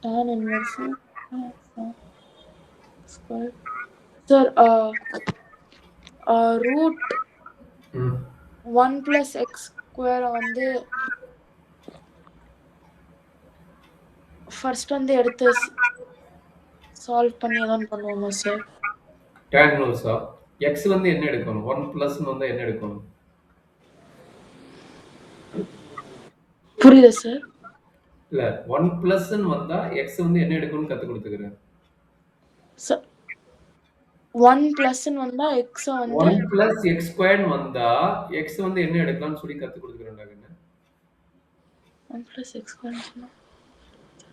tan inverse square. Sir, root ம் 1 plus x square வந்து first வந்து எடுத்து சால்வ் பண்ணி எதாவது பண்ணுவோமா சார்? tan இன்வர்ஸா எக்ஸ் வந்து என்ன எடுக்கணும்? 1 பிளஸ்ன்னு வந்தா என்ன எடுக்கணும்? புரியுதா சார்? இல்ல 1 பிளஸ்ன்னு வந்தா எக்ஸ் வந்து என்ன எடுக்கணும்னு கத்து கொடுத்துக்கிறேன். சார் 1 பிளஸ்ன்னு வந்தா x வந்து 1 பிளஸ் எக்ஸ் ஸ்கொயர்னு வந்தா எக்ஸ் வந்து என்ன எடுக்கலாம்னு சொல்லி கத்து கொடுத்துக்கிறேன்டா கண்ணு. 1 plus x square சொன்னா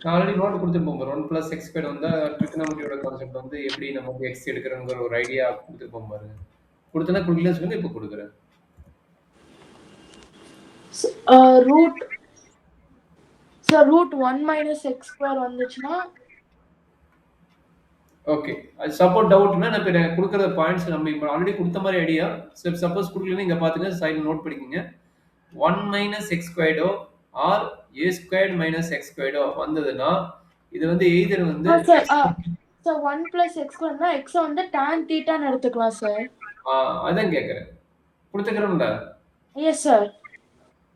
நான் ஆல்ரெடி நோட் கொடுத்துருப்போம் பாரு. 1 பிளஸ் எக்ஸ் ஸ்கொயர் வந்தா ட்ரிகோனோமெட்ரியோட கான்செப்ட் வந்து எப்படி நமக்கு எக்ஸ் எடுக்கிறோங்கிற ஒரு ஐடியா கொடுத்துருப்போம் பாருங்க. கொடுத்தனா கொடுக்கலன்னு சொல்லுங்க, இப்போ கொடுக்குறேன். Root sir root 1 minus x square வந்துச்சுன்னா ஓகே, அது சப்போர்ட் டவுட்னா நான் இப்போ கொடுக்குற பாயிண்ட்ஸ் நம்ம இப்போ ஆல்ரெடி கொடுத்த மாதிரி ஐடியா. சப்போஸ் கொடுக்கலன்னு இங்கே பார்த்துங்க, சைடில் நோட் பண்ணிக்கோங்க. 1 மைனஸ் எக்ஸ் ஸ்கொயர்டோ or a squared minus x ஸ்கொயர்டோ வந்ததுன்னா இது வந்து எய்தர் வந்து சார் 1 plus x ஸ்கொயர்னா x வந்து tan தீட்டான்னு எடுத்துக்கலாம் சார். அதான் கேட்குறேன். கொடுத்துக்கிறோம்ல. Yes sir.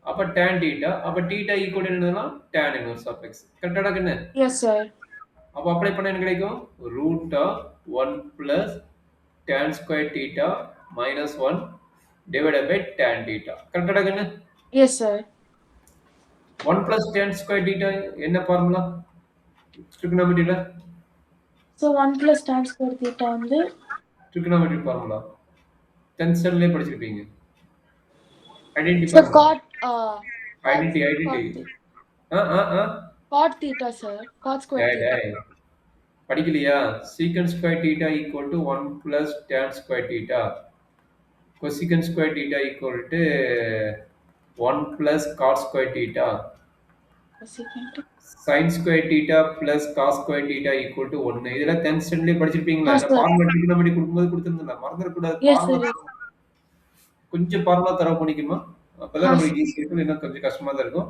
அப்போ tan தீட்டா, அப்போ தீட்டா ஈக்குவல் என்னதுன்னா tan இன்வர்ஸ் ஆஃப் எக்ஸ். கரெக்டாடா கண்ணு? Yes sir. அப்போ அப்ளை பண்ண என்ன கிடைக்கும்? Root of 1 plus tan square theta minus 1 divided by tan theta. கரெக்டாடா கண்ணு? Yes sir. 1 plus tan square theta என்ன ஃபார்முலா ட்ரிகோனோமெட்ரியில? So 1 plus tan square theta வந்து ட்ரிகோனோமெட்ரி ஃபார்முலா 10th ஸ்டாண்டர்ட்லயே படிச்சிருப்பீங்க. Identity sir formula. Identity cot theta sir. cot square theta. படிக்கலையா? secant square theta equal to 1 plus tan square theta. cosecant square theta equal to 1 plus cot square theta. cosecant sin square theta plus cos square theta equal to 1. இதெல்லாம் 10th ஸ்டாண்டர்ட்லயே படிச்சிருப்பீங்களா? இந்த sir. Formula ட்ரிகோனோமெட்ரி கொடுக்கும்போது கொடுத்திருந்தேன். மறந்துடக்கூடாது. Yes sir. Formula கொஞ்சம் formula தரவு பண்ணிக்குமா? அப்பதான் நமக்கு ஈஸியாக இருக்கும். இல்லைன்னா கொஞ்சம் கஷ்டமா தான் இருக்கும்.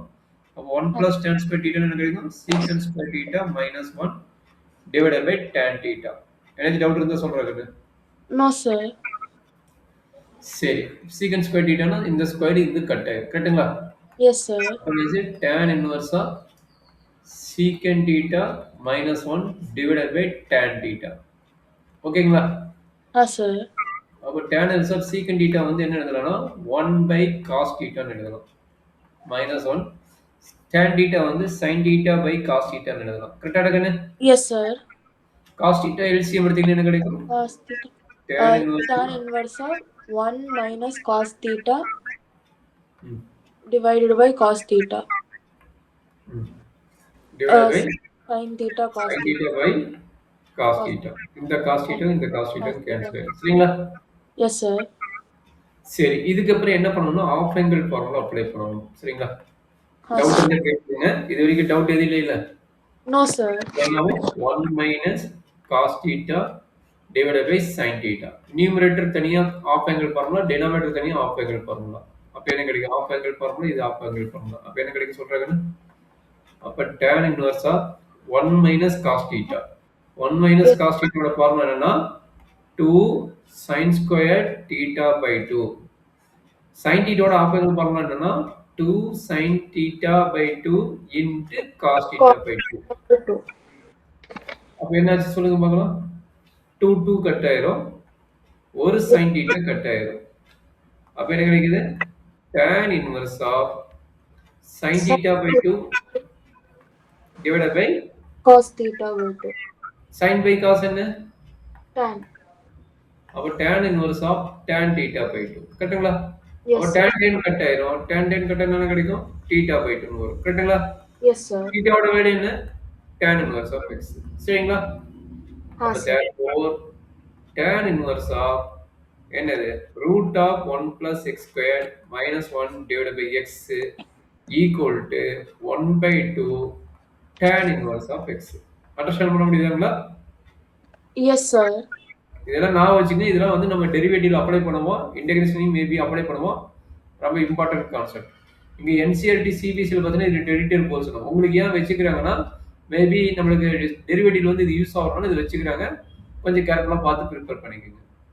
அப்போ 1 plus tan square theta என்ன கிடைக்கும்? secant square theta minus 1 divided by tan theta. எனக்கு டவுட் இருந்தா சொல்றேன். No sir. சரி, secant square theta னா இந்த ஸ்கொயர் இது கட் ஆயிடும். கரெக்ட்டுங்களா? Yes sir. அப்ப இது tan inverse of secant theta minus 1 divided by tan theta. ஓகேங்களா? sir. அப்போ tan inverse of secant theta வந்து என்ன எழுதலாம்னா 1 by cos theta ன்னு எழுதலாம். minus 1 tan theta வந்து sin theta by cos theta ன்னு எழுதலாம். கரெக்டாடா கண்ணு? Yes sir. cos theta LCM எடுத்தீங்கன்னா என்ன கிடைக்கும்? cos theta. tan inverse of 1 minus cos theta divided by cos theta. divided by sin theta cos sin theta by cos theta. இந்த cos theta இந்த cos theta cancel ஆயிடும். சரிங்களா? Yes sir. சரி, இதுக்கு அப்புறம் என்ன பண்ணனும்னா ஆஃப் ஆங்கிள் ஃபார்முலா அப்ளை பண்ணனும். சரிங்களா? டவுட் இருந்தா கேளுங்க. இது வரைக்கும் டவுட் எதுவும் இல்ல? No sir. என்னவோ 1 minus cos theta divided by sin theta. Numerator தனியா ஆஃப் ஆங்கிள் ஃபார்முலா, டினாமினேட்டர் தனியா ஆஃப் ஆங்கிள் ஃபார்முலா. அப்ப என்ன கிடைக்கும்? ஆஃப் ஆங்கிள் ஃபார்முலா, இது ஆஃப் ஆங்கிள் ஃபார்முலா. அப்ப என்ன கிடைக்கும் சொல்றாங்கன்னு? அப்ப tan inverse of 1 minus cos theta. 1 minus cos theta ஓட ஃபார்முலா என்னன்னா 2 sin squared theta by 2. sin theta ஓட ஆஃப் ஆங்கிள் ஃபார்முலா என்னன்னா 2 sin theta by 2 into cos theta by 2. அப்ப என்னாச்சு சொல்லுங்க பார்க்கலாம். 2 2 கட் ஆயிரும். ஒரு sin theta கட் ஆயிரும். அப்ப என்ன கிடைக்குது? tan inverse of sin theta by 2 divided by cos theta by 2. sin by cos என்ன? tan. அப்ப tan inverse of tan theta by 2. கரெக்ட்டுங்களா? Yes அப்ப sir. tan கட் ஆயிரும். tan கட் ஆனா என்ன கிடைக்கும்? theta by 2 ன்னு வரும். கரெக்ட்டுங்களா? Yes sir. theta ஓட வேல்யூ என்ன? tan inverse of x. சரிங்களா? அப்ப therefore tan inverse of என்னது? root of 1 plus x squared minus 1 divided by x equal to 1 by 2 tan inverse of x. Understand பண்ண முடியுதுங்களா? Yes sir. இதெல்லாம் நான் வச்சுக்கணும். இதெல்லாம் வந்து நம்ம டெரிவேட்டிவ்ல அப்ளை பண்ணுவோம். இன்டகிரேஷனையும் மேபி அப்ளை பண்ணுவோம். ரொம்ப இம்பார்ட்டன்ட் கான்செப்ட். இங்க என்சிஆர்டி, சிபிஎஸ்சில பார்த்தீங்கன்னா, இது டெரிட்டரி போர்ஷன். உங்களுக்கு ஏன் வச்சுக்கிறாங்கன்னா, மேபி நம்மளுக்கு டெரிவேட்டிவ்ல வந்து இது யூஸ் ஆகுறனால இது வச்சுக்கிறாங்க. கொஞ்சம் கேர்ஃபுல்லா பார்த்து ப்ரிப்பேர் பண்ணிக்கங்க.